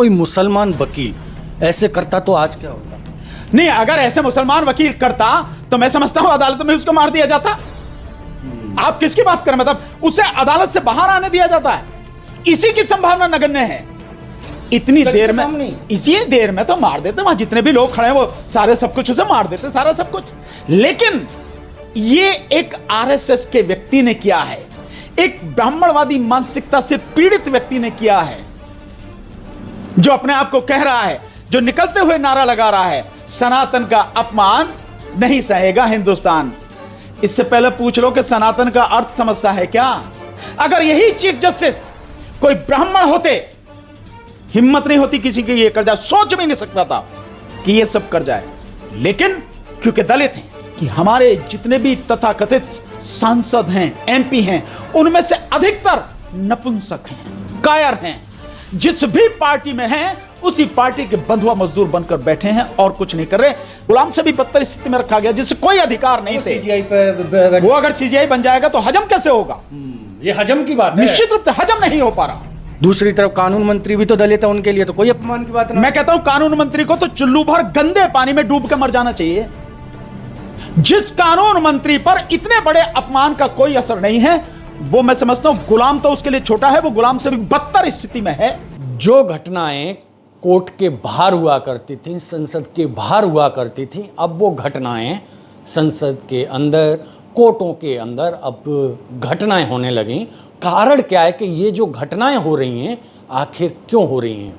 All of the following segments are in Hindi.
कोई मुसलमान वकील ऐसे करता तो आज क्या होता? नहीं, अगर ऐसे मुसलमान वकील करता तो मैं समझता हूं अदालत में उसको मार दिया जाता। आप किसकी बात करें, मतलब उसे अदालत से बाहर आने दिया जाता है। इसी की संभावना नगण्य है। इतनी देर में, इसी देर में तो मार देते, वहां जितने भी लोग खड़े हैं वो सारे सब कुछ उसे मार देते, सारा सब कुछ। लेकिन ये एक आरएसएस के व्यक्ति ने किया है, एक ब्राह्मणवादी मानसिकता से पीड़ित व्यक्ति ने किया है, जो अपने आप को कह रहा है, जो निकलते हुए नारा लगा रहा है, सनातन का अपमान नहीं सहेगा हिंदुस्तान। इससे पहले पूछ लो कि सनातन का अर्थ समझता है क्या? अगर यही चीफ जस्टिस कोई ब्राह्मण होते, हिम्मत नहीं होती किसी की ये कर जाए, सोच भी नहीं सकता था कि ये सब कर जाए। लेकिन क्योंकि दलित हैं, कि हमारे जितने भी तथाकथित सांसद हैं, एमपी हैं, उनमें से अधिकतर नपुंसक हैं, कायर हैं, जिस भी पार्टी में हैं उसी पार्टी के बंधुआ मजदूर बनकर बैठे हैं और कुछ नहीं कर रहे। गुलाम से भी बदतर स्थिति में रखा गया, जिससे कोई अधिकार नहीं थे। सीजीआई पे वो अगर सीजीआई बन जाएगा तो हजम कैसे होगा? ये हजम की बात है। निश्चित रूप से हजम नहीं हो पा रहा। दूसरी तरफ कानून मंत्री भी तो दलित है, उनके लिए तो कोई अपमान की बात नहीं। मैं कहता हूं कानून मंत्री को तो चुल्लू भर गंदे पानी में डूब के मर जाना चाहिए। जिस कानून मंत्री पर इतने बड़े अपमान का कोई असर नहीं है, वो मैं समझता हूं गुलाम तो उसके लिए छोटा है, वो गुलाम से भी बदतर स्थिति में है। जो घटनाएं कोर्ट के बाहर हुआ करती थी, संसद के बाहर हुआ करती थी, अब वो घटनाएं संसद के अंदर, कोर्टों के अंदर अब घटनाएं होने लगीं। कारण क्या है कि ये जो घटनाएं हो रही हैं आखिर क्यों हो रही हैं?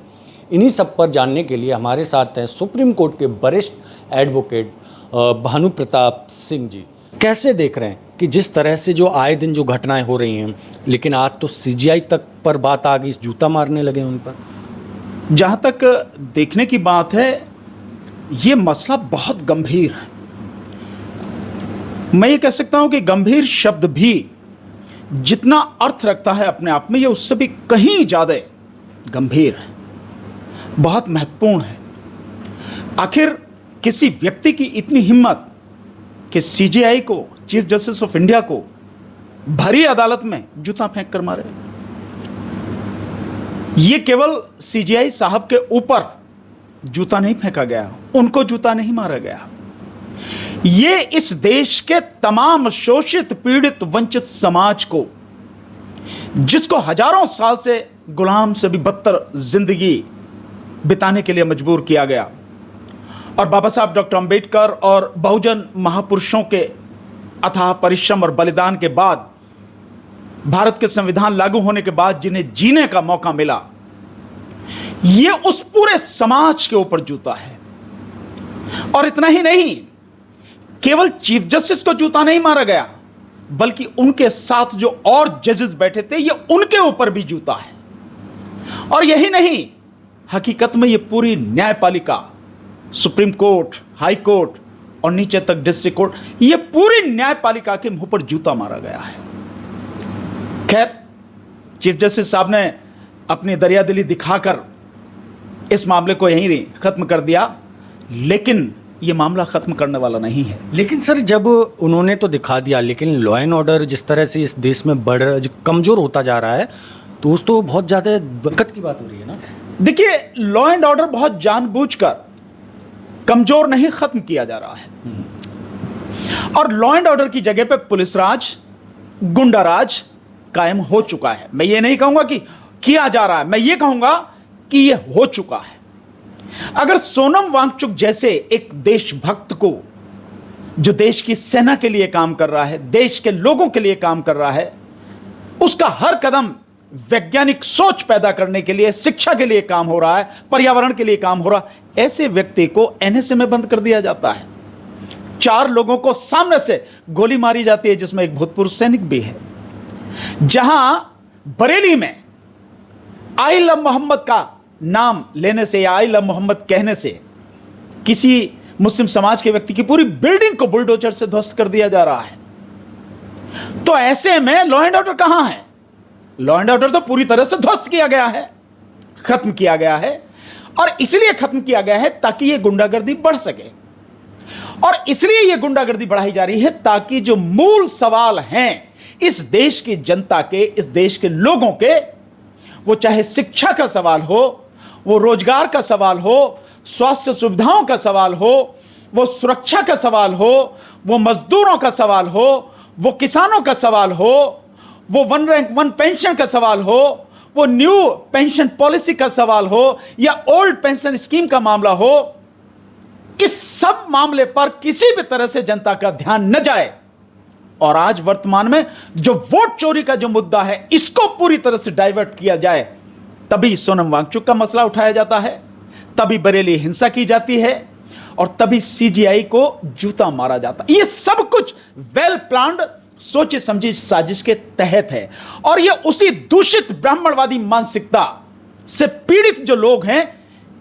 इन्हीं सब पर जानने के लिए हमारे साथ हैं सुप्रीम कोर्ट के वरिष्ठ एडवोकेट भानु प्रताप सिंह जी। कैसे देख रहे हैं कि जिस तरह से जो आए दिन जो घटनाएं हो रही हैं, लेकिन आज तो सीजीआई तक पर बात आ गई, जूता मारने लगे उन पर। जहां तक देखने की बात है, यह मसला बहुत गंभीर है। मैं ये कह सकता हूं कि गंभीर शब्द भी जितना अर्थ रखता है अपने आप में, यह उससे भी कहीं ज्यादा गंभीर है, बहुत महत्वपूर्ण है। आखिर किसी व्यक्ति की इतनी हिम्मत कि सीजीआई को, चीफ जस्टिस ऑफ इंडिया को भरी अदालत में जूता फेंक कर मारे। यह केवल सीजीआई साहब के ऊपर जूता नहीं फेंका गया, उनको जूता नहीं मारा गया, ये इस देश के तमाम शोषित, पीड़ित, वंचित समाज को, जिसको हजारों साल से गुलाम से भी बदतर जिंदगी बिताने के लिए मजबूर किया गया, और बाबा साहब डॉक्टर अंबेडकर और बहुजन महापुरुषों के अथाह परिश्रम और बलिदान के बाद, भारत के संविधान लागू होने के बाद जिन्हें जीने का मौका मिला, यह उस पूरे समाज के ऊपर जूता है। और इतना ही नहीं, केवल चीफ जस्टिस को जूता नहीं मारा गया, बल्कि उनके साथ जो और जजेस बैठे थे, यह उनके ऊपर भी जूता है। और यही नहीं, हकीकत में यह पूरी न्यायपालिका, सुप्रीम कोर्ट, हाई कोर्ट और नीचे तक डिस्ट्रिक्ट कोर्ट, यह पूरी न्यायपालिका के मुंह पर जूता मारा गया है। खैर, चीफ जस्टिस साहब ने अपनी दरियादिली दिखाकर इस मामले को यहीं खत्म कर दिया, लेकिन यह मामला खत्म करने वाला नहीं है। लेकिन सर, जब उन्होंने तो दिखा दिया, लेकिन लॉ एंड ऑर्डर जिस तरह से इस देश में कमजोर होता जा रहा है, तो उस तो बहुत ज्यादा दिक्कत की बात हो रही है ना। देखिए, लॉ एंड ऑर्डर बहुत जानबूझकर कमजोर नहीं, खत्म किया जा रहा है। और लॉ एंड ऑर्डर की जगह पे पुलिस राज, गुंडा राज कायम हो चुका है। मैं ये नहीं कहूंगा कि किया जा रहा है, मैं ये कहूंगा कि ये हो चुका है। अगर सोनम वांगचुक जैसे एक देशभक्त को, जो देश की सेना के लिए काम कर रहा है, देश के लोगों के लिए काम कर रहा है, उसका हर कदम वैज्ञानिक सोच पैदा करने के लिए, शिक्षा के लिए काम हो रहा है, पर्यावरण के लिए काम हो रहा है, ऐसे व्यक्ति को एनएसए में बंद कर दिया जाता है। 4 लोगों को सामने से गोली मारी जाती है, जिसमें एक भूतपूर्व सैनिक भी है। जहां बरेली में आई लव मोहम्मद का नाम लेने से या आई लव मोहम्मद कहने से किसी मुस्लिम समाज के व्यक्ति की पूरी बिल्डिंग को बुलडोजर से ध्वस्त कर दिया जा रहा है। तो ऐसे में लॉ एंड ऑर्डर कहां है? लॉ एंड ऑर्डर तो पूरी तरह से ध्वस्त किया गया है, खत्म किया गया है। और इसलिए खत्म किया गया है ताकि यह गुंडागर्दी बढ़ सके, और इसलिए यह गुंडागर्दी बढ़ाई जा रही है ताकि जो मूल सवाल हैं इस देश की जनता के, इस देश के लोगों के, वो चाहे शिक्षा का सवाल हो, वो रोजगार का सवाल हो, स्वास्थ्य सुविधाओं का सवाल हो, वो सुरक्षा का सवाल हो, वो मजदूरों का सवाल हो, वो किसानों का सवाल हो, वो वन रैंक वन पेंशन का सवाल हो, वो न्यू पेंशन पॉलिसी का सवाल हो, या ओल्ड पेंशन स्कीम का मामला हो, इस सब मामले पर किसी भी तरह से जनता का ध्यान न जाए और आज वर्तमान में जो वोट चोरी का जो मुद्दा है इसको पूरी तरह से डाइवर्ट किया जाए, तभी सोनम वांगचुक का मसला उठाया जाता है, तभी बरेली हिंसा की जाती है और तभी सीजीआई को जूता मारा जाता है। ये सब कुछ वेल प्लान्ड, सोची समझी साजिश के तहत है और ये उसी दूषित ब्राह्मणवादी मानसिकता से पीड़ित जो लोग हैं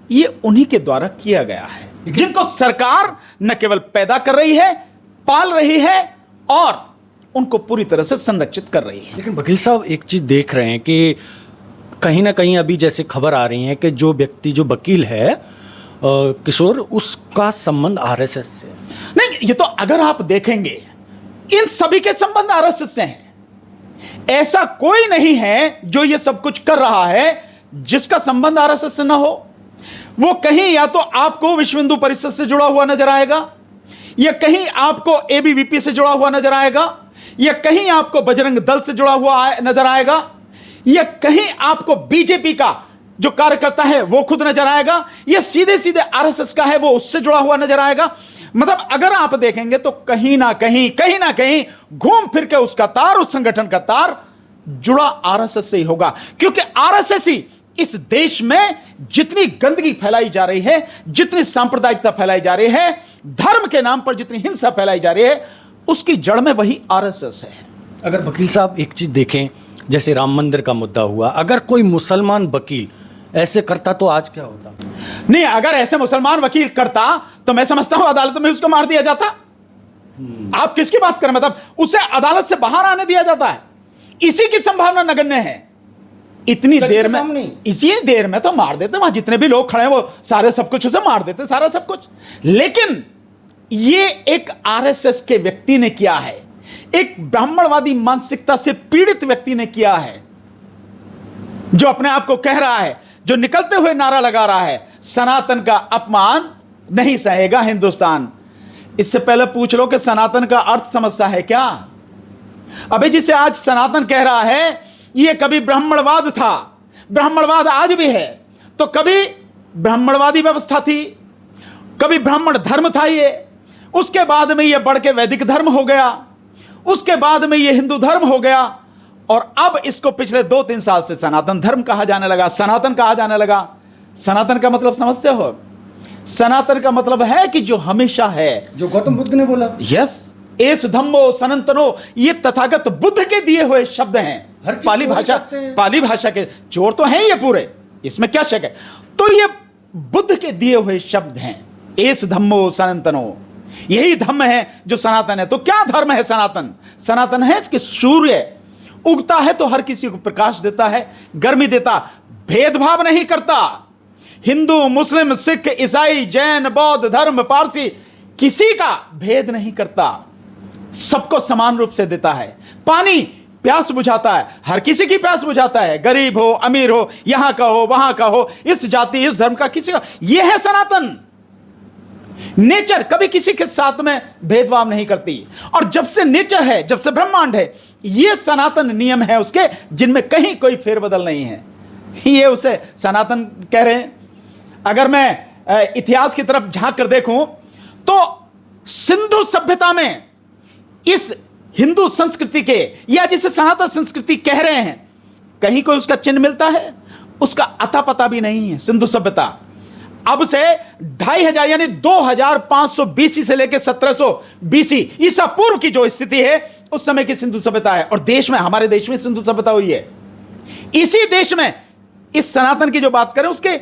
ये उन्हीं के द्वारा किया गया है, जिनको सरकार न केवल पैदा कर रही है, पाल रही है और उनको पूरी तरह से संरक्षित कर रही है। लेकिन वकील साहब एक चीज़ देख रहे हैं कि कहीं ना कहीं अभी जैसे खबर आ रही है कि जो व्यक्ति जो वकील है किशोर, उसका संबंध आरएसएस से नहीं। ये तो अगर आप देखेंगे इन सभी के संबंध आरएसएस से हैं। ऐसा कोई नहीं है जो ये सब कुछ कर रहा है जिसका संबंध आरएसएस से ना हो। वो कहीं या तो आपको विश्व हिंदू परिषद से जुड़ा हुआ नजर आएगा, या कहीं आपको एबीवीपी से जुड़ा हुआ नजर आएगा, या कहीं आपको बजरंग दल से जुड़ा हुआ नजर आएगा, या कहीं आपको बीजेपी का जो कार्यकर्ता है वो खुद नजर आएगा, या सीधे सीधे आरएसएस का है वो उससे जुड़ा हुआ नजर आएगा। मतलब अगर आप देखेंगे तो कहीं ना कहीं घूम फिर के उसका तार, उस संगठन का तार जुड़ा आरएसएस से ही होगा, क्योंकि आरएसएस ही इस देश में जितनी गंदगी फैलाई जा रही है, जितनी सांप्रदायिकता फैलाई जा रही है, धर्म के नाम पर जितनी हिंसा फैलाई जा रही है, उसकी जड़ में वही आरएसएस है। अगर वकील साहब एक चीज़ देखें, जैसे राम मंदिर का मुद्दा हुआ, अगर कोई मुसलमान वकील ऐसे करता तो आज क्या होता? नहीं, अगर ऐसे मुसलमान वकील करता तो मैं समझता हूं अदालत में उसको मार दिया जाता। आप किसकी बात करें, मतलब उसे अदालत से बाहर आने दिया जाता है। इसी की संभावना नगण्य है। इतनी देर में, इसी देर में तो मार देते, वहां जितने भी लोग खड़े हैं वो सारे सब कुछ उसे मार देते, सारा सब कुछ। लेकिन ये एक आरएसएस के व्यक्ति ने किया है, एक ब्राह्मणवादी मानसिकता से पीड़ित व्यक्ति ने किया है, जो अपने आप को कह रहा है, जो निकलते हुए नारा लगा रहा है, सनातन का अपमान नहीं सहेगा हिंदुस्तान। इससे पहले पूछ लो कि सनातन का अर्थ समझता है क्या? अबे जिसे आज सनातन कह रहा है ये कभी ब्राह्मणवाद था, ब्राह्मणवाद आज भी है, तो कभी ब्राह्मणवादी व्यवस्था थी, कभी ब्राह्मण धर्म था ये, उसके बाद में ये बढ़ के वैदिक धर्म हो गया, उसके बाद में ये हिंदू धर्म हो गया और अब इसको पिछले 2-3 साल से सनातन धर्म कहा जाने लगा, सनातन कहा जाने लगा। सनातन का मतलब समझते हो? सनातन का मतलब है कि जो हमेशा है, जो गौतम बुद्ध ने बोला। यस, एस धम्मो सनातनो, ये तथागत बुद्ध के दिए हुए शब्द हैं। पाली भाषा के चोर तो हैं ये पूरे, इसमें क्या शक है? तो ये बुद्ध के दिए हुए शब्द हैं, एस धम्मो सनातनो, यही धर्म है जो सनातन है। तो क्या धर्म है सनातन? सनातन है कि सूर्य उगता है तो हर किसी को प्रकाश देता है, गर्मी देता, भेदभाव नहीं करता। हिंदू, मुस्लिम, सिख, ईसाई, जैन, बौद्ध धर्म, पारसी, किसी का भेद नहीं करता, सबको समान रूप से देता है। पानी प्यास बुझाता है, हर किसी की प्यास बुझाता है, गरीब हो, अमीर हो, यहां का हो, वहां का हो, इस जाति, इस धर्म का, किसी का। यह है सनातन। नेचर कभी किसी के साथ में भेदभाव नहीं करती, और जब से नेचर है, जब से ब्रह्मांड है, ये सनातन नियम है उसके, जिनमें कहीं कोई फेरबदल नहीं है। ये उसे सनातन कह रहे हैं। अगर मैं इतिहास की तरफ झांक कर देखूं तो सिंधु सभ्यता में इस हिंदू संस्कृति के, या जिसे सनातन संस्कृति कह रहे हैं, कहीं कोई उसका चिन्ह मिलता है? उसका अता पता भी नहीं है। सिंधु सभ्यता अब से 2500 यानी 2500 बीसी से लेकर 1700 बीसी ईसा पूर्व की जो स्थिति है, उस समय की सिंधु सभ्यता है। और देश में, हमारे देश में सिंधु सभ्यता हुई है। इसी देश में इस सनातन की जो बात करें, उसके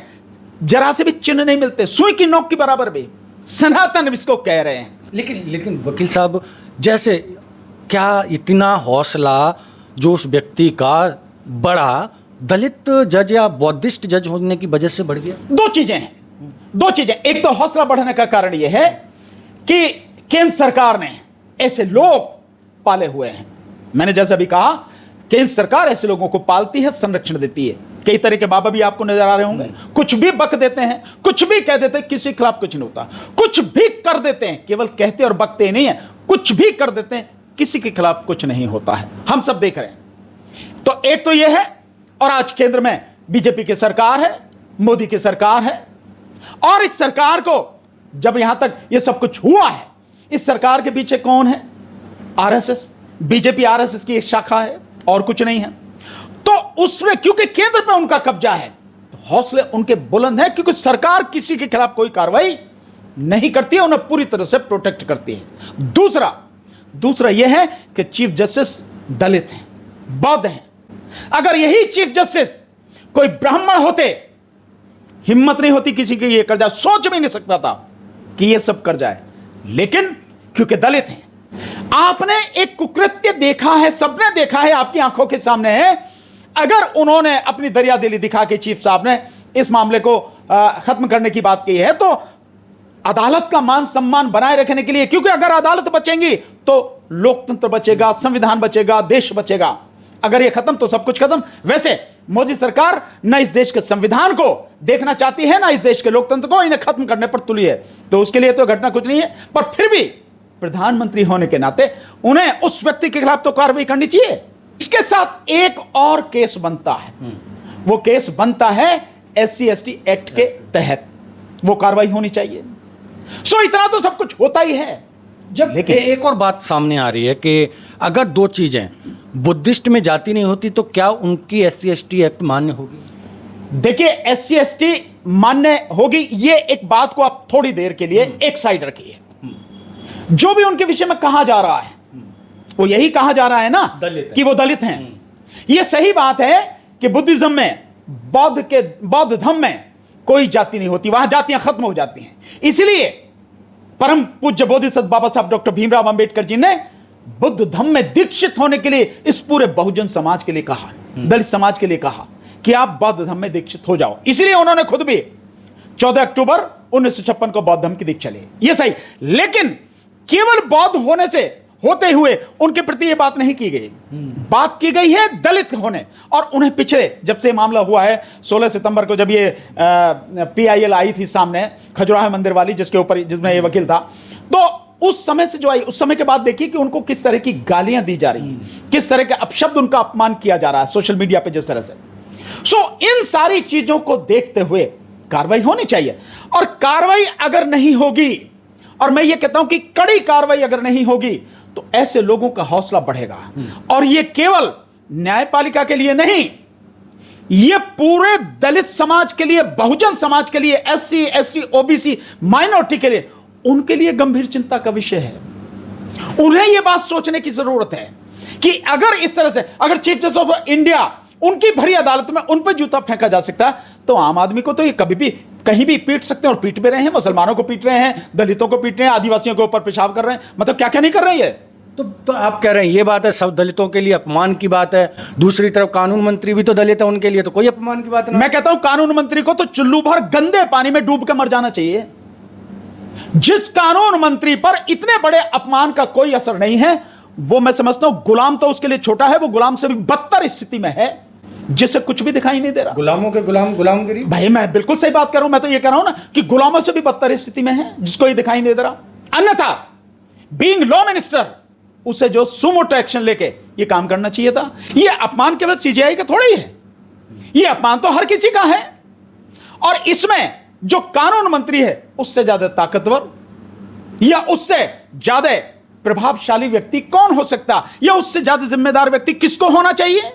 जरा से भी चिन्ह नहीं मिलते, सुई की नोक के बराबर भी। सनातन इसको कह रहे हैं। लेकिन वकील साहब, जैसे क्या इतना हौसला जो उस व्यक्ति का बढ़ा दलित जज या बौद्धिस्ट जज होने की वजह से बढ़ गया? दो चीजें हैं। एक तो हौसला बढ़ने का कारण यह है कि केंद्र सरकार ने ऐसे लोग पाले हुए हैं। मैंने जैसा भी कहा, केंद्र सरकार ऐसे लोगों को पालती है, संरक्षण देती है। कई तरह के बाबा भी आपको नजर आ रहे होंगे, कुछ भी बक देते हैं, कुछ भी कह देते हैं, किसी के खिलाफ कुछ नहीं होता। कुछ भी कर देते हैं, केवल कहते और बकते ही नहीं है, कुछ भी कर देते हैं, किसी के खिलाफ कुछ नहीं होता है। हम सब देख रहे हैं। तो एक तो यह है, और आज केंद्र में बीजेपी की सरकार है, मोदी की सरकार है, और इस सरकार को जब यहां तक यह सब कुछ हुआ है, इस सरकार के पीछे कौन है? आरएसएस। बीजेपी आरएसएस की एक शाखा है और कुछ नहीं है। तो उसमें क्योंकि केंद्र पे उनका कब्जा है, तो हौसले उनके बुलंद हैं, क्योंकि सरकार किसी के खिलाफ कोई कार्रवाई नहीं करती है, उन्हें पूरी तरह से प्रोटेक्ट करती है। दूसरा यह है कि चीफ जस्टिस दलित हैं, बौद्ध हैं। अगर यही चीफ जस्टिस कोई ब्राह्मण होते, हिम्मत नहीं होती किसी की ये कर जाए, सोच भी नहीं सकता था कि ये सब कर जाए, लेकिन क्योंकि दलित हैं। आपने एक कुकृत्य देखा है, सबने देखा है, आपकी आंखों के सामने है। अगर उन्होंने अपनी दरियादिली दिखा के चीफ साहब ने इस मामले को खत्म करने की बात की है, तो अदालत का मान सम्मान बनाए रखने के लिए, क्योंकि अगर अदालत बचेंगी तो लोकतंत्र बचेगा, संविधान बचेगा, देश बचेगा। अगर ये खत्म तो सब कुछ खत्म। वैसे मोदी सरकार न इस देश के संविधान को देखना चाहती है, ना इस देश के लोकतंत्र को, इन्हें खत्म करने पर तुली है। तो उसके लिए तो घटना कुछ नहीं है, पर फिर भी प्रधानमंत्री होने के नाते उन्हें उस व्यक्ति के खिलाफ तो कार्रवाई करनी चाहिए। इसके साथ एक और केस बनता है, वो केस बनता है SC/ST एक्ट के तहत, वो कार्रवाई होनी चाहिए। सो इतना तो सब कुछ होता ही है। जब लेकिन एक और बात सामने आ रही है कि अगर दो चीजें, बुद्धिस्ट में जाति नहीं होती तो क्या उनकी SC/ST एक्ट मान्य होगी? देखिए, SC/ST मान्य होगी, ये एक बात को आप थोड़ी देर के लिए एक साइड रखिए। जो भी उनके विषय में कहा जा रहा है, वो यही कहा जा रहा है ना, कि वो दलित हैं। ये सही बात है कि बुद्धिज्म में, बौद्ध धर्म में कोई जाति नहीं होती, वहां जातियां खत्म हो जाती हैं। इसलिए परम पूज्य बोधिसत्व बाबा साहब डॉक्टर भीमराव अंबेडकर जी ने बुद्ध धर्म में दीक्षित होने के लिए इस पूरे बहुजन समाज के लिए कहा, दलित समाज के लिए कहा कि आप बौद्ध धर्म में दीक्षित हो जाओ। इसलिए उन्होंने खुद भी 14 अक्टूबर 1956 को बौद्ध धर्म की दीक्षा ली। ये सही, लेकिन केवल बौद्ध होने से होते हुए उनके प्रति यह बात नहीं की गई। बात की गई है दलित होने, और उन्हें पिछले जब से मामला हुआ है 16 सितंबर को, जब ये PIL आई थी सामने, खजुराहो मंदिर वाली, जिसके ऊपर जिसमें ये वकील था, तो उस समय से जो आई, उस समय के बाद देखिए कि उनको किस तरह की गालियां दी जा रही हैं, किस तरह के अपशब्द, उनका अपमान किया जा रहा है सोशल मीडिया पे जिस तरह से। इन सारी चीजों को देखते हुए कार्रवाई होनी चाहिए, और कार्रवाई अगर नहीं होगी, और मैं ये कहता हूं कि कड़ी कार्रवाई अगर नहीं होगी, तो ऐसे लोगों का हौसला बढ़ेगा। और ये केवल न्यायपालिका के लिए नहीं, ये पूरे दलित समाज के लिए, बहुजन समाज के लिए, SC/ST OBC माइनॉरिटी के लिए, उनके लिए गंभीर चिंता का विषय है। उन्हें यह बात सोचने की जरूरत है कि अगर इस तरह से, अगर चीफ जस्टिस ऑफ इंडिया, उनकी भरी अदालत में उन पर जूता फेंका जा सकता है, तो आम आदमी को तो ये कभी भी कहीं भी पीट सकते हैं, और पीट भी रहे हैं। मुसलमानों को पीट रहे हैं, दलितों को पीट रहे हैं, आदिवासियों के ऊपर पेशाब कर रहे हैं, मतलब क्या क्या नहीं कर रही है। तो आप कह रहे हैं ये बात है, सब दलितों के लिए अपमान की बात है। दूसरी तरफ कानून मंत्री भी तो दलित है, उनके लिए तो कोई अपमान की बात नहीं। मैं कहता हूं कानून मंत्री को तो चुल्लू भर गंदे पानी में डूब कर मर जाना चाहिए। जिस कानून मंत्री पर इतने बड़े अपमान का कोई असर नहीं है, वो मैं समझता हूं गुलाम तो उसके लिए छोटा है, वो गुलाम से भी बदतर स्थिति में है, जिसे कुछ भी दिखाई नहीं दे रहा। गुलामों के गुलामगिरी। भाई मैं बिल्कुल सही बात कर रहा हूं, मैं तो ये कह रहा हूं ना कि गुलामों से भी बदतर स्थिति में है, जिसको ये दिखाई नहीं दे रहा। अन्यथा बीइंग लॉ मिनिस्टर, उसे जो सुमोटो एक्शन लेके ये काम करना चाहिए था। ये अपमान केवल CJI का थोड़ा ही है, ये अपमान तो हर किसी का है। और इसमें जो कानून मंत्री है, उससे ज्यादा ताकतवर या उससे ज्यादा प्रभावशाली व्यक्ति कौन हो सकता, या उससे ज्यादा जिम्मेदार व्यक्ति किसको होना चाहिए?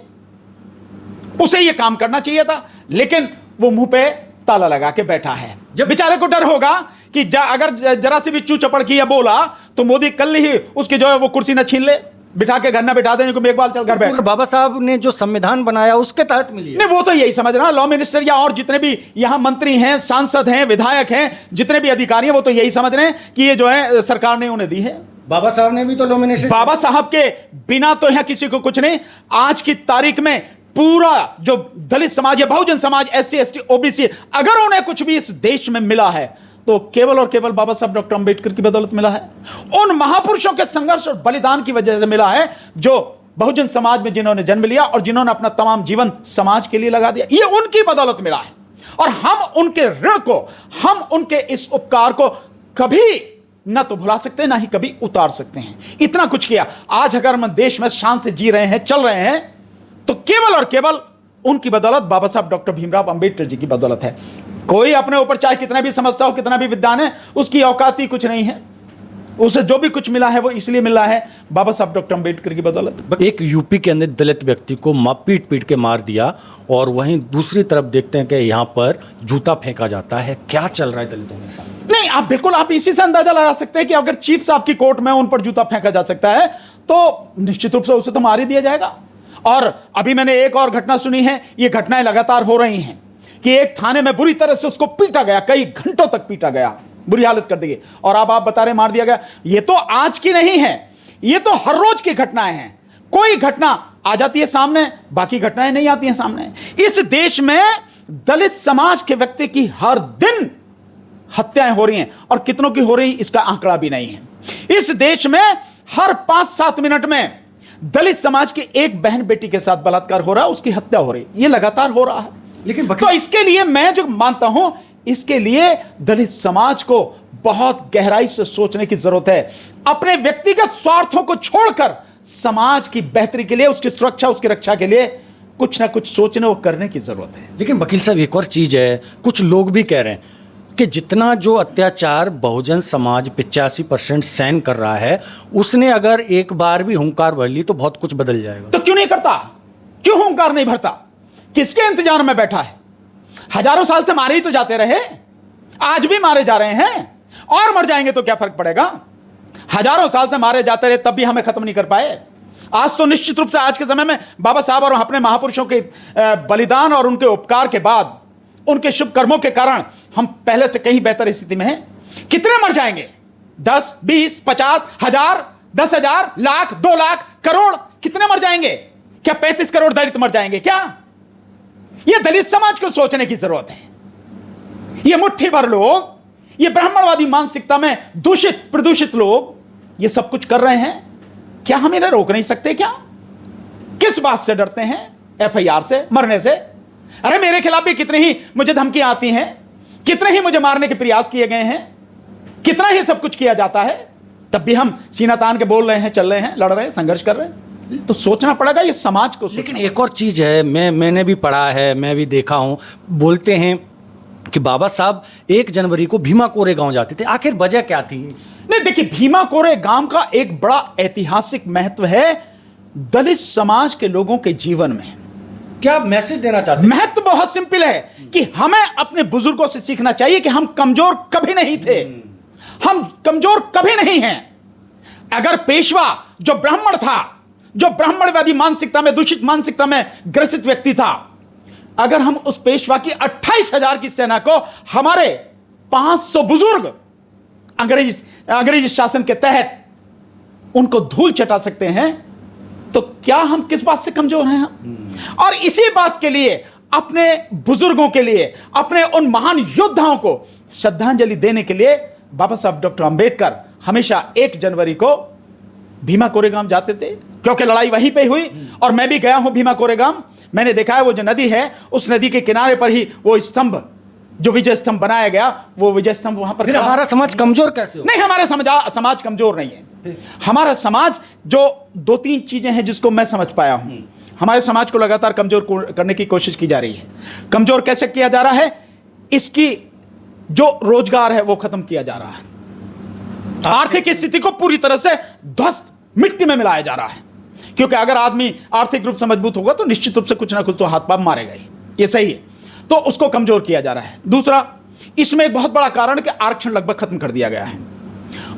उसे यह काम करना चाहिए था, लेकिन वो मुंह पे ताला लगा के बैठा है। जब बेचारे को डर होगा कि अगर जरा से भी चू चपड़ किया बोला, तो मोदी कल ही उसकी जो है वो कुर्सी न छीन ले, बिठा के घर ना बिठा दें, मेघवाल चल घर बैठ। बाबा साहब ने जो संविधान बनाया उसके तहत मिली नहीं, वो तो यही समझ रहा, लॉ मिनिस्टर या और जितने भी यहां मंत्री हैं, सांसद हैं, विधायक हैं, जितने भी अधिकारी हैं, वो तो यही समझ रहे हैं कि ये जो है सरकार ने उन्हें दी है। बाबा साहब ने भी तो लॉ मिनिस्टर, बाबा साहब के बिना तो यहां किसी को कुछ नहीं। आज की तारीख में पूरा जो दलित समाज या बहुजन समाज, SC/ST OBC, अगर उन्हें कुछ भी इस देश में मिला है तो केवल और केवल बाबा साहब डॉ. अंबेडकर की बदौलत मिला है। उन महापुरुषों के संघर्ष और बलिदान की वजह से मिला है, जो बहुजन समाज में जिन्होंने जन्म लिया और जिन्होंने अपना तमाम जीवन समाज के लिए लगा दिया, ये उनकी बदौलत मिला है। और हम उनके ऋण को, हम उनके इस उपकार को कभी ना तो भुला सकते ना ही कभी उतार सकते हैं। इतना कुछ किया। आज अगर हम देश में शान से जी रहे हैं, चल रहे हैं, तो केवल और केवल उनकी बदौलत, बाबा साहब डॉक्टर भीमराव अंबेडकर जी की बदौलत है। कोई अपने ऊपर चाहे कितना भी समझता हो, कितना भी विद्वान है, उसकी औकात ही कुछ नहीं है। उसे जो भी कुछ मिला है वो इसलिए मिला है बाबा साहब डॉक्टर अंबेडकर की बदौलत। एक यूपी के अंदर दलित व्यक्ति को पीट पीट के मार दिया, और वहीं दूसरी तरफ देखते हैं कि यहाँ पर जूता फेंका जाता है। क्या चल रहा है दलितों के साथ? नहीं, आप बिल्कुल आप इसी से अंदाजा लगा सकते हैं कि अगर चीफ साहब की कोर्ट में उन पर जूता फेंका जा सकता है तो निश्चित रूप से उसे तो मार ही दिया जाएगा। और अभी मैंने एक और घटना सुनी है, ये घटनाएं लगातार हो रही हैं कि एक थाने में बुरी तरह से उसको पीटा गया, कई घंटों तक पीटा गया, बुरी हालत कर दी गई, और अब आप बता रहे मार दिया गया। ये तो आज की नहीं है, ये तो हर रोज की घटनाएं हैं। कोई घटना आ जाती है सामने, बाकी घटनाएं नहीं आती हैं सामने। इस देश में दलित समाज के व्यक्ति की हर दिन हत्याएं हो रही हैं, और कितनों की हो रही इसका आंकड़ा भी नहीं है। इस देश में हर 5-7 मिनट में दलित समाज की एक बहन बेटी के साथ बलात्कार हो रहा है, उसकी हत्या हो रही है, ये लगातार हो रहा है। लेकिन तो इसके लिए मैं जो मानता हूं, इसके लिए दलित समाज को बहुत गहराई से सोचने की जरूरत है। अपने व्यक्तिगत स्वार्थों को छोड़कर समाज की बेहतरी के लिए, उसकी सुरक्षा, उसकी रक्षा के लिए कुछ ना कुछ सोचने और करने की जरूरत है। लेकिन वकील साहब, एक और चीज है, कुछ लोग भी कह रहे हैं कि जितना जो अत्याचार बहुजन समाज 85% सहन कर रहा है, उसने अगर एक बार भी हुंकार भर ली तो बहुत कुछ बदल जाएगा। तो क्यों नहीं करता? क्यों हुंकार नहीं भरता? किसके इंतजार में बैठा है? हजारों साल से मारे ही तो जाते रहे, आज भी मारे जा रहे हैं, और मर जाएंगे तो क्या फर्क पड़ेगा? हजारों साल से मारे जाते रहे, तब भी हमें खत्म नहीं कर पाए। आज तो निश्चित रूप से आज के समय में बाबा साहब और अपने महापुरुषों के बलिदान और उनके उपकार के बाद, उनके शुभ कर्मों के कारण हम पहले से कहीं बेहतर स्थिति में हैं। कितने मर जाएंगे? 10, 20, 50, 1000, 10,000, लाख, 2 लाख, करोड़, कितने मर जाएंगे? क्या 35 करोड़ दलित मर जाएंगे क्या? यह दलित समाज को सोचने की जरूरत है। ये मुट्ठी भर लोग, ये ब्राह्मणवादी मानसिकता में दूषित प्रदूषित लोग ये सब कुछ कर रहे हैं। क्या हम इन्हें रोक नहीं सकते क्या? किस बात से डरते हैं? FIR से, मरने से? अरे मेरे खिलाफ भी कितनी ही मुझे धमकियां आती हैं, कितने ही मुझे मारने के प्रयास किए गए हैं, कितना ही सब कुछ किया जाता है, तब भी हम सीना तान के बोल रहे हैं, चल रहे हैं, लड़ रहे हैं, संघर्ष कर रहे हैं। तो सोचना पड़ेगा ये समाज को। लेकिन एक और चीज है, मैंने भी पढ़ा है, मैं भी देखा हूं, बोलते हैं कि बाबा साहब 1 जनवरी को भीमा कोरेगांव जाते थे। आखिर वजह क्या थी? नहीं, देखिए, भीमा कोरेगांव का एक बड़ा ऐतिहासिक महत्व है दलित समाज के लोगों के जीवन में। क्या मैसेज देना चाहते हैं? महत्व बहुत सिंपल है कि हमें अपने बुजुर्गों से सीखना चाहिए कि हम कमजोर कभी नहीं थे, हम कमजोर कभी नहीं हैं। अगर पेशवा जो ब्राह्मण था, जो ब्राह्मणवादी मानसिकता में, दूषित मानसिकता में ग्रसित व्यक्ति था, अगर हम उस पेशवा की 28,000 की सेना को हमारे 500 बुजुर्ग अंग्रेजी शासन के तहत उनको धूल चटा सकते हैं, तो क्या हम किस बात से कमजोर हैं हम? और इसी बात के लिए, अपने बुजुर्गों के लिए, अपने उन महान योद्धाओं को श्रद्धांजलि देने के लिए बाबा साहब डॉक्टर अंबेडकर हमेशा 1 जनवरी को भीमा कोरेगांव जाते थे, क्योंकि लड़ाई वहीं पे हुई। और मैं भी गया हूं भीमा कोरेगांव, मैंने देखा है वो जो नदी है, उस नदी के किनारे पर ही वो स्तंभ, जो विजय स्तंभ बनाया गया, वो विजय स्तंभ वहां पर। हमारा समाज कमजोर कैसे हो? नहीं, हमारा समाज कमजोर नहीं है। हमारा समाज, जो 2-3 चीजें हैं जिसको मैं समझ पाया हूं, हमारे समाज को लगातार कमजोर करने की कोशिश की जा रही है। कमजोर कैसे किया जा रहा है? इसकी जो रोजगार है वो खत्म किया जा रहा है, आर्थिक स्थिति को पूरी तरह से ध्वस्त, मिट्टी में मिलाया जा रहा है। क्योंकि अगर आदमी आर्थिक रूप से मजबूत होगा तो निश्चित रूप से कुछ ना कुछ तो हाथ पांव मारेगा ही, ये सही है। तो उसको कमजोर किया जा रहा है। दूसरा, इसमें एक बहुत बड़ा कारण कि आरक्षण लगभग खत्म कर दिया गया है।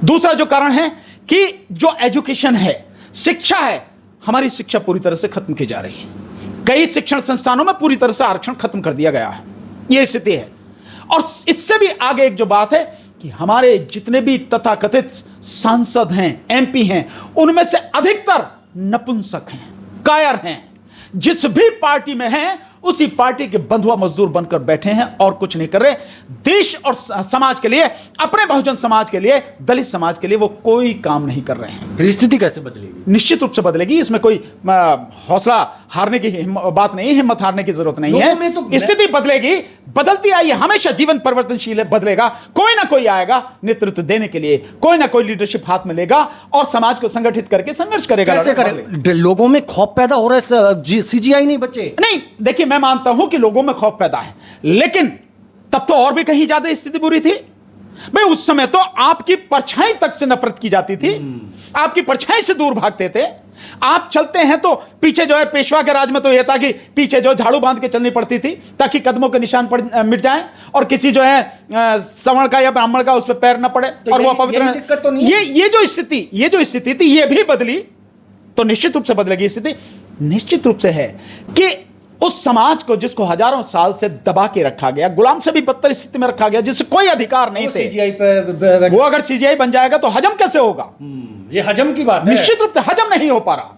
दूसरा जो कारण है कि जो एजुकेशन है, शिक्षा है, हमारी शिक्षा पूरी तरह से खत्म की जा रही है। कई शिक्षण संस्थानों में पूरी तरह से आरक्षण खत्म कर दिया गया है, यह स्थिति है। और इससे भी आगे एक जो बात है कि हमारे जितने भी तथाकथित सांसद हैं, MP हैं, उनमें से अधिकतर नपुंसक हैं, कायर हैं। जिस भी पार्टी में हैं उसी पार्टी के बंधुआ मजदूर बनकर बैठे हैं और कुछ नहीं कर रहे। देश और समाज के लिए, अपने बहुजन समाज के लिए, दलित समाज के लिए वो कोई काम नहीं कर रहे हैं। फिर स्थिति कैसे बदलेगी? निश्चित रूप से बदलेगी, इसमें कोई हौसला हारने की बात नहीं, हिम्मत हारने की जरूरत नहीं है। तो स्थिति बदलेगी, बदलती आई है, हमेशा जीवन परिवर्तनशील है, बदलेगा। कोई ना कोई आएगा नेतृत्व देने के लिए, कोई ना कोई लीडरशिप हाथ में लेगा और समाज को संगठित करके संघर्ष करेगा। कैसे करें? लोगों में खौफ पैदा हो रहा है, सीजीआई नहीं बचे। नहीं, देखिए मैं मानता हूं कि लोगों में खौफ पैदा है, लेकिन तब तो और भी कहीं ज्यादा स्थिति बुरी थी भाई। उस समय तो आपकी परछाई तक से नफरत की जाती थी, आपकी परछाई से दूर भागते थे। आप चलते हैं तो पीछे जो है, पेशवा के राज में तो यह था कि पीछे जो झाड़ू बांध के चलनी पड़ती थी ताकि कदमों के निशान मिट जाएं और किसी जो है सवर्ण का या ब्राह्मण का उस पर पैर न पड़े और वो पवित्र। तो ये जो स्थिति थी ये भी बदली, तो निश्चित रूप से बदलेगी स्थिति। निश्चित रूप से है कि उस समाज को जिसको हजारों साल से दबा के रखा गया, गुलाम से भी बदतर स्थिति में रखा गया, जिससे कोई अधिकार नहीं थे, वो अगर सीजीआई बन जाएगा तो हजम कैसे होगा? ये हजम की बात है। निश्चित रूप से हजम नहीं हो पा रहा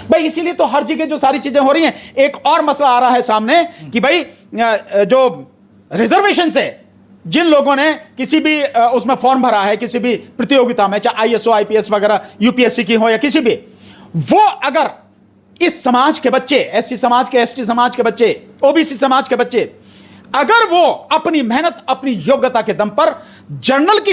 भाई। इसीलिए तो हर जगह जो सारी चीजें हो रही हैं, एक और मसला आ रहा है सामने कि भाई जो रिजर्वेशन से जिन लोगों ने किसी भी उसमें फॉर्म भरा है, किसी भी प्रतियोगिता में, चाहे आईएसओ आईपीएस वगैरह यूपीएससी की हो या किसी भी, वो अगर इस समाज के बच्चे, एससी समाज के, एसटी समाज के बच्चे, ओबीसी समाज के बच्चे, अगर वो अपनी मेहनत, अपनी योग्यता के दम पर जर्नल की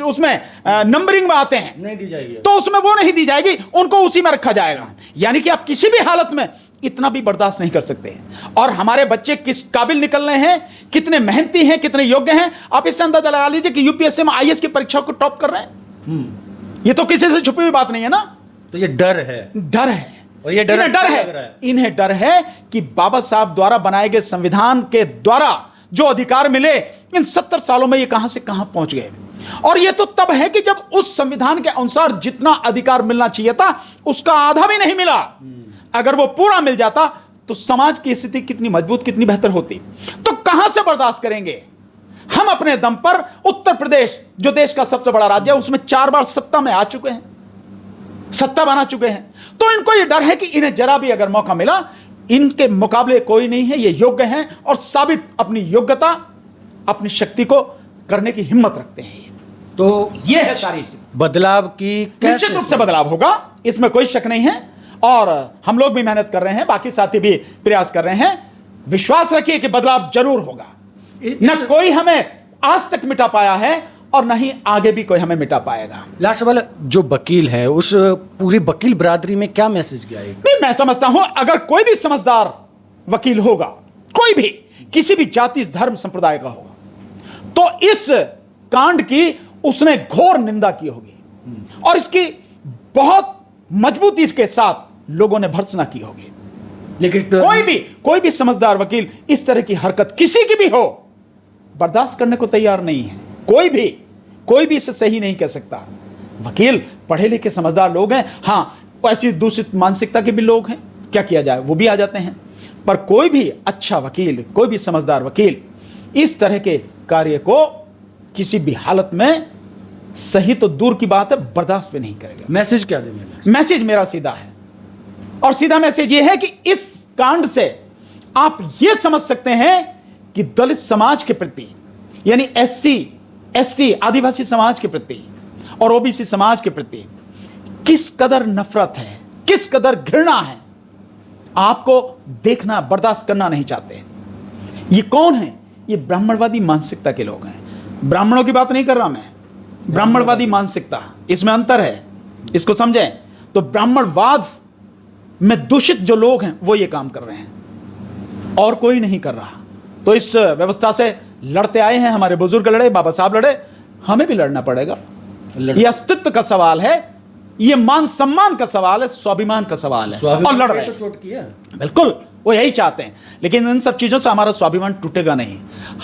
उसमें नंबरिंग में आते हैं, नहीं दी जाएगी, तो उसमें वो नहीं दी जाएगी, उनको उसी में रखा जाएगा। यानी कि आप किसी भी हालत में इतना भी बर्दाश्त नहीं कर सकते। और हमारे बच्चे किस काबिल निकल रहे हैं, कितने मेहनती हैं, कितने योग्य हैं, आप इससे अंदाजा लगा लीजिए कि यूपीएससी में आईएएस की परीक्षा को टॉप कर रहे हैं। ये तो किसी से छुपी हुई बात नहीं है ना। तो ये डर है, डर है, और ये इन्हें डर है कि बाबा साहब द्वारा बनाए गए संविधान के द्वारा जो अधिकार मिले, इन 70 सालों में ये कहां से कहां पहुंच गए। और ये तो तब है कि जब उस संविधान के अनुसार जितना अधिकार मिलना चाहिए था उसका आधा भी नहीं मिला। अगर वो पूरा मिल जाता तो समाज की स्थिति कितनी मजबूत, कितनी बेहतर होती। तो कहां से बर्दाश्त करेंगे हम अपने दम पर? उत्तर प्रदेश जो देश का सबसे बड़ा राज्य है, उसमें 4 बार सत्ता में आ चुके हैं, सत्ता बना चुके हैं। तो इनको ये डर है कि इन्हें जरा भी अगर मौका मिला, इनके मुकाबले कोई नहीं है, ये योग्य हैं और साबित अपनी योग्यता, अपनी शक्ति को करने की हिम्मत रखते हैं। तो ये है सारी बदलाव की। निश्चित रूप से बदलाव होगा, इसमें कोई शक नहीं है। और हम लोग भी मेहनत कर रहे हैं, बाकी साथी भी प्रयास कर रहे हैं। विश्वास रखिए कि बदलाव जरूर होगा। न कोई हमें आज तक मिटा पाया है और न ही आगे भी कोई हमें मिटा पाएगा। लास्ट सवाल, जो वकील है उस पूरी वकील बरादरी में क्या मैसेज गया है? नहीं, मैं समझता हूं अगर कोई भी समझदार वकील होगा, कोई भी किसी भी जाति धर्म संप्रदाय का होगा, तो इस कांड की उसने घोर निंदा की होगी और इसकी बहुत मजबूती के साथ लोगों ने भर्त्सना की होगी। लेकिन कोई भी समझदार वकील इस तरह की हरकत किसी की भी हो बर्दाश्त करने को तैयार नहीं है। कोई भी इसे सही नहीं कह सकता। वकील पढ़े लिखे समझदार लोग हैं, हां ऐसी दूषित मानसिकता के भी लोग हैं, क्या किया जाए, वो भी आ जाते हैं। पर कोई भी अच्छा वकील, कोई भी समझदार वकील इस तरह के कार्य को किसी भी हालत में, सही तो दूर की बात है, बर्दाश्त भी नहीं करेगा। मैसेज क्या देंगे? मैसेज मेरा सीधा है, और सीधा मैसेज यह है कि इस कांड से आप यह समझ सकते हैं कि दलित समाज के प्रति, यानी एससी एसटी आदिवासी समाज के प्रति और ओबीसी समाज के प्रति किस कदर नफरत है, किस कदर घृणा है, आपको देखना, बर्दाश्त करना नहीं चाहते। ये कौन है? ये ब्राह्मणवादी मानसिकता के लोग हैं। ब्राह्मणों की बात नहीं कर रहा मैं, ब्राह्मणवादी मानसिकता, इसमें अंतर है, इसको समझें। तो ब्राह्मणवाद में दूषित जो लोग हैं वो ये काम कर रहे हैं और कोई नहीं कर रहा। तो इस व्यवस्था से लड़ते आए हैं, हमारे बुजुर्ग लड़े, बाबा साहब लड़े, हमें भी लड़ना पड़ेगा। ये अस्तित्व का सवाल है, ये मान सम्मान का सवाल है, स्वाभिमान का सवाल है, और लड़ रहे हैं। चोट किया बिल्कुल, वो यही चाहते हैं, लेकिन इन सब चीजों से हमारा स्वाभिमान टूटेगा नहीं।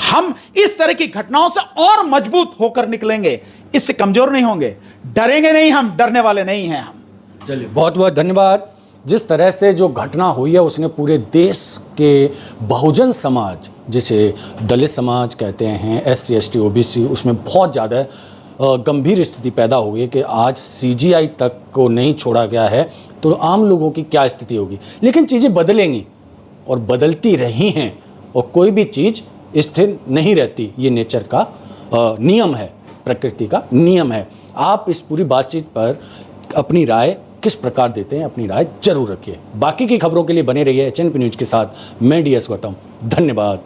हम इस तरह की घटनाओं से और मजबूत होकर निकलेंगे, इससे कमजोर नहीं होंगे, डरेंगे नहीं, हम डरने वाले नहीं हैं हम। चलिए, बहुत बहुत धन्यवाद। जिस तरह से जो घटना हुई है उसने पूरे देश के बहुजन समाज, जिसे दलित समाज कहते हैं, एससी एसटी ओबीसी, उसमें बहुत ज़्यादा गंभीर स्थिति पैदा हो गई कि आज सीजीआई तक को नहीं छोड़ा गया है तो आम लोगों की क्या स्थिति होगी। लेकिन चीज़ें बदलेंगी और बदलती रही हैं, और कोई भी चीज़ स्थिर नहीं रहती। ये नेचर का नियम है, प्रकृति का नियम है। आप इस पूरी बातचीत पर अपनी राय किस प्रकार देते हैं, अपनी राय जरूर रखिए। बाकी की खबरों के लिए बने रहिए HNP न्यूज़ के साथ। मैं DS गौतम, धन्यवाद।